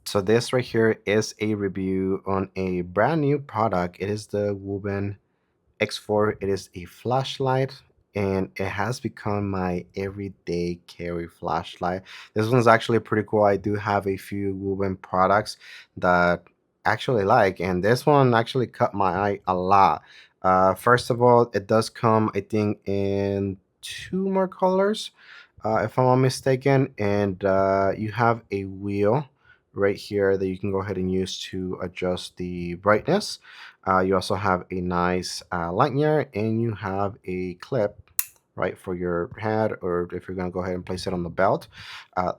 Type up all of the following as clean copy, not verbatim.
So this right here is a review on a brand new product. It is the WUBEN X4. It is a flashlight and it has become my everyday carry flashlight. This one's actually pretty cool. I do have a few WUBEN products that I actually like, and this one actually caught my eye a lot. First of all, it does come, I think, in two more colors, if I'm not mistaken, and you have a wheel right here that you can go ahead and use to adjust the brightness. You also have a nice lanyard, and you have a clip right for your head, or if you're going to go ahead and place it on the belt.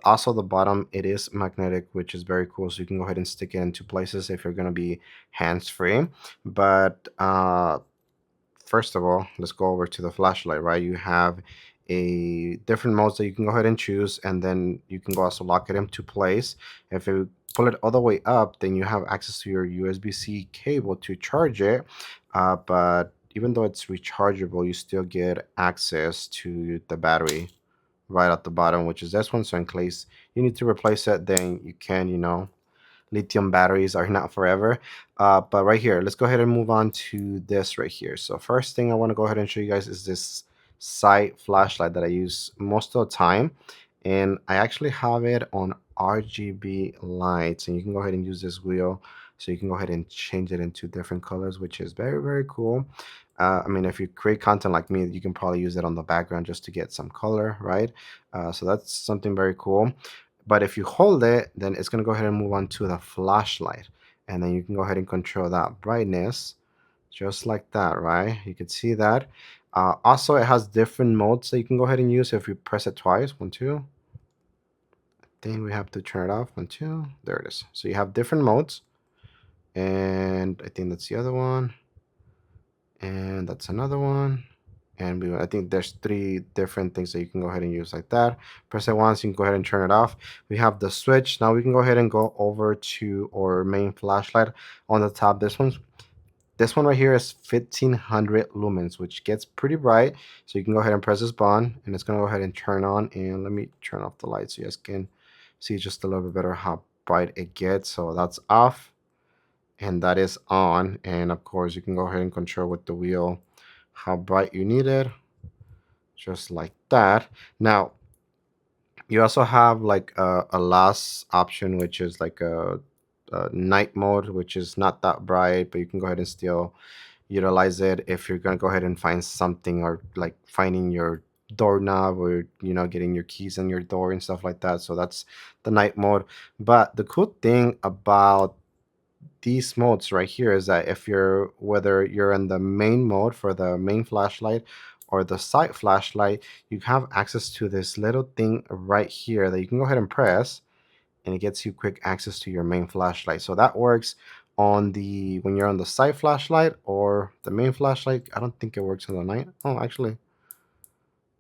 Also the bottom, it is magnetic, which is very cool, so you can go ahead and stick it into places if you're going to be hands-free. But first of all, let's go over to the flashlight, right? You have a different modes that you can go ahead and choose, and then you can go also lock it into place. If you pull it all the way up, then you have access to your USB-C cable to charge it. But even though it's rechargeable, you still get access to the battery right at the bottom, which is this one. So in case you need to replace it, then you can, lithium batteries are not forever. But right here, let's go ahead and move on to this right here. So first thing I want to go ahead and show you guys is this side flashlight that I use most of the time. And I actually have it on RGB lights, and you can go ahead and use this wheel. So you can go ahead and change it into different colors, which is very, very cool. I mean, if you create content like me, you can probably use it on the background just to get some color, right? So that's something very cool. But if you hold it, then it's going to go ahead and move on to the flashlight. And then you can go ahead and control that brightness just like that, right? You can see that. Also, it has different modes that you can go ahead and use. If you press it twice, 1, 2, then we have to turn it off, 1, 2. There it is. So you have different modes. And I think that's the other one. And that's another one. And I think there's 3 different things that you can go ahead and use like that. Press it once, you can go ahead and turn it off. We have the switch. Now we can go ahead and go over to our main flashlight on the top. This one right here is 1500 lumens, which gets pretty bright. So you can go ahead and press this button, and it's going to go ahead and turn on. And let me turn off the light so you guys can see just a little bit better how bright it gets. So that's off, and that is on. And of course, you can go ahead and control with the wheel how bright you need it, just like that. Now you also have like a last option, which is like a night mode, which is not that bright, but you can go ahead and still utilize it if you're going to go ahead and find something, or like finding your doorknob, or getting your keys in your door and stuff like that. So that's the night mode. But the cool thing about these modes right here is that whether you're in the main mode for the main flashlight or the side flashlight, you have access to this little thing right here that you can go ahead and press, and it gets you quick access to your main flashlight. So that works on when you're on the side flashlight or the main flashlight. I don't think it works on the night. Oh, actually,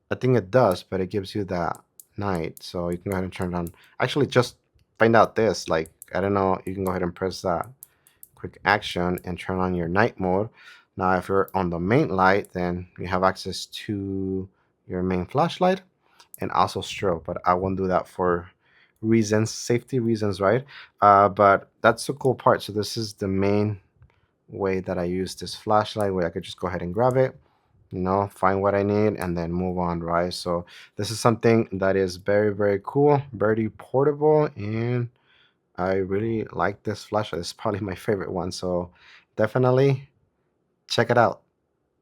I think it does, but it gives you that night. So you can go ahead and turn it on. Actually, just find out this. Like, I don't know, you can go ahead and press that quick action and turn on your night mode. Now, if you're on the main light, then you have access to your main flashlight and also strobe, but I won't do that for safety reasons, right? But that's the cool part. So this is the main way that I use this flashlight, where I could just go ahead and grab it, find what I need, and then move on, right? So this is something that is very, very cool, very portable, and I really like this flashlight. It's probably my favorite one. So definitely check it out.